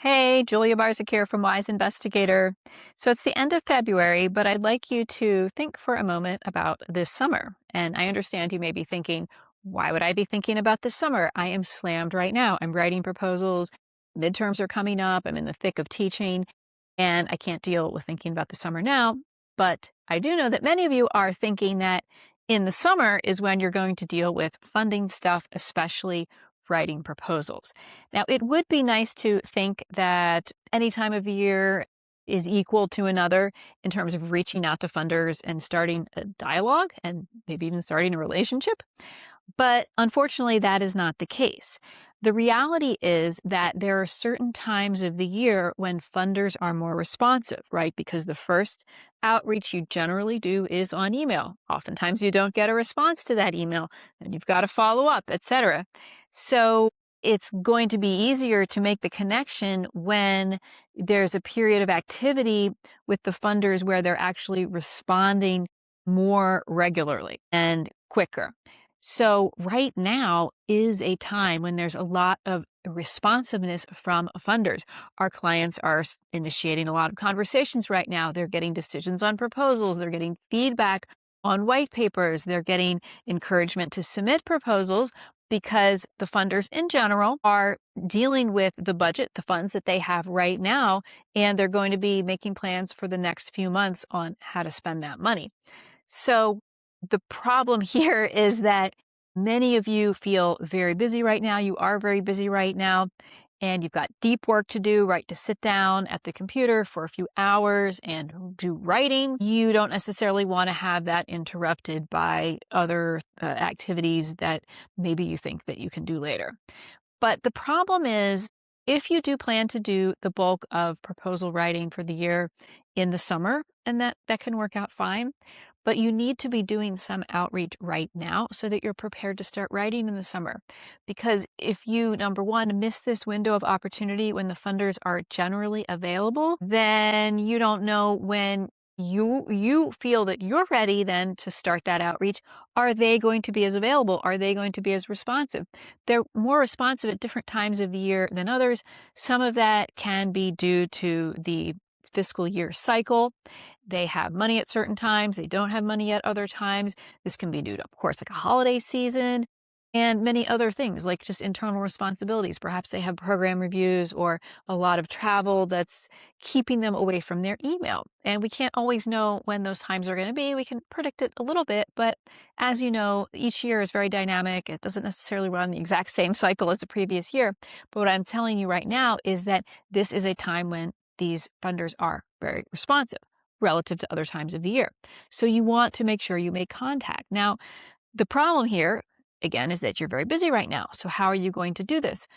Hey, Julia Barzik here from Wise Investigator. So it's the end of February, but I'd like you to think for a moment about this summer. And I understand you may be thinking, why would I be thinking about this summer? I am slammed right now. I'm writing proposals, midterms are coming up, I'm in the thick of teaching, and I can't deal with thinking about the summer now. But I do know that many of you are thinking that in the summer is when you're going to deal with funding stuff, especially writing proposals. Now, it would be nice to think that any time of the year is equal to another in terms of reaching out to funders and starting a dialogue and maybe even starting a relationship. But unfortunately, that is not the case. The reality is that there are certain times of the year when funders are more responsive, right? Because the first outreach you generally do is on email. Oftentimes you don't get a response to that email and you've got to follow up, etc. So it's going to be easier to make the connection when there's a period of activity with the funders where they're actually responding more regularly and quicker. So right now is a time when there's a lot of responsiveness from funders. Our clients are initiating a lot of conversations right now. They're getting decisions on proposals. They're getting feedback on white papers. They're getting encouragement to submit proposals because the funders in general are dealing with the budget, the funds that they have right now, and they're going to be making plans for the next few months on how to spend that money. So the problem here is that many of you feel very busy right now. You are very busy right now, and you've got deep work to do, right? To sit down at the computer for a few hours and do writing. You don't necessarily want to have that interrupted by other activities that maybe you think that you can do later. But the problem is, if you do plan to do the bulk of proposal writing for the year in the summer, and that can work out fine, but you need to be doing some outreach right now so that you're prepared to start writing in the summer. Because if you, number one, miss this window of opportunity when the funders are generally available, then you don't know when you feel that you're ready then to start that outreach. Are they going to be as available? Are they going to be as responsive? They're more responsive at different times of the year than others. Some of that can be due to the fiscal year cycle. They have money at certain times. They don't have money at other times. This can be due to, of course, like a holiday season and many other things like just internal responsibilities. Perhaps they have program reviews or a lot of travel that's keeping them away from their email. And we can't always know when those times are going to be. We can predict it a little bit, but as you know, each year is very dynamic. It doesn't necessarily run the exact same cycle as the previous year. But what I'm telling you right now is that this is a time when these funders are very responsive relative to other times of the year. So you want to make sure you make contact. Now, the problem here, again, is that you're very busy right now. So how are you going to do this?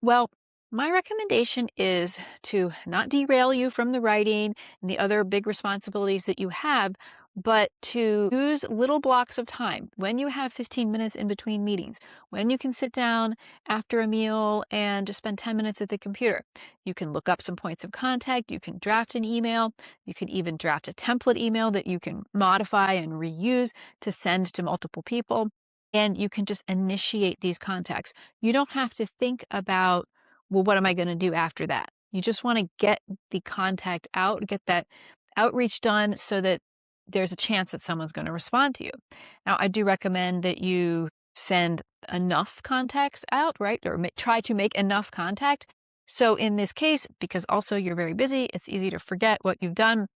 Well, my recommendation is to not derail you from the writing and the other big responsibilities that you have, but to use little blocks of time when you have 15 minutes in between meetings, when you can sit down after a meal and just spend 10 minutes at the computer. You can look up some points of contact, you can draft an email, you can even draft a template email that you can modify and reuse to send to multiple people. And you can just initiate these contacts. You don't have to think about, well, what am I going to do after that? You just want to get the contact out, get that outreach done so that there's a chance that someone's going to respond to you. Now, I do recommend that you send enough contacts out, right? Or try to make enough contact. So in this case, because also you're very busy, it's easy to forget what you've done,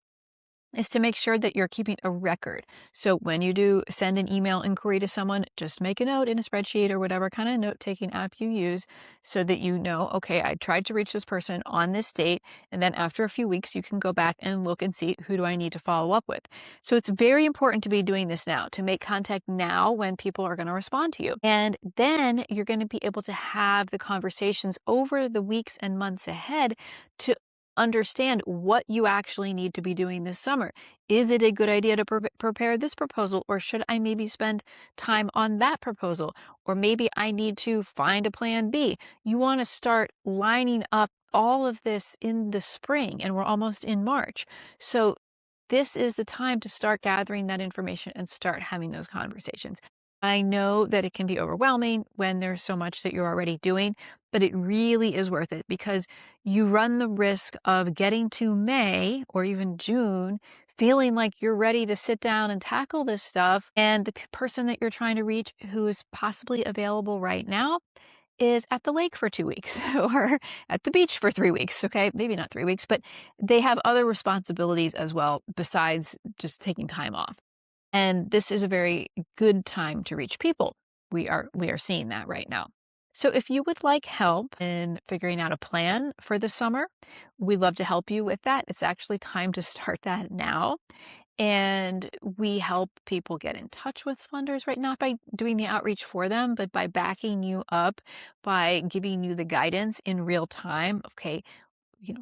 is to make sure that you're keeping a record. So when you do send an email inquiry to someone, just make a note in a spreadsheet or whatever kind of note-taking app you use so that you know, okay, I tried to reach this person on this date, and then after a few weeks, you can go back and look and see who do I need to follow up with. So it's very important to be doing this now, to make contact now when people are going to respond to you. And then you're going to be able to have the conversations over the weeks and months ahead to understand what you actually need to be doing this summer. Is it a good idea to prepare this proposal, or should I maybe spend time on that proposal? Or maybe I need to find a plan B. You want to start lining up all of this in the spring, and we're almost in March. So this is the time to start gathering that information and start having those conversations. I know that it can be overwhelming when there's so much that you're already doing, but it really is worth it because you run the risk of getting to May or even June feeling like you're ready to sit down and tackle this stuff. And the person that you're trying to reach who is possibly available right now is at the lake for 2 weeks or at the beach for 3 weeks. Okay. Maybe not 3 weeks, but they have other responsibilities as well besides just taking time off. And this is a very good time to reach people. We are seeing that right now. So if you would like help in figuring out a plan for the summer, we'd love to help you with that. It's actually time to start that now. And we help people get in touch with funders, right? Not by doing the outreach for them, but by backing you up, by giving you the guidance in real time. Okay,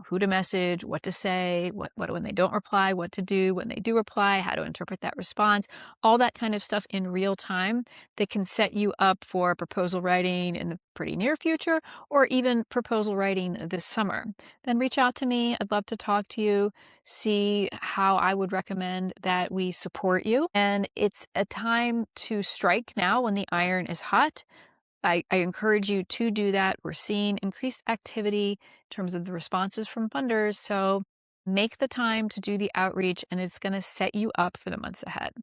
who to message, what to say, what when they don't reply, what to do when they do reply, how to interpret that response, all that kind of stuff in real time that can set you up for proposal writing in the pretty near future or even proposal writing this summer. Then reach out to me. I'd love to talk to you, see how I would recommend that we support you. And it's a time to strike now when the iron is hot. I encourage you to do that. We're seeing increased activity in terms of the responses from funders. So make the time to do the outreach, and it's going to set you up for the months ahead.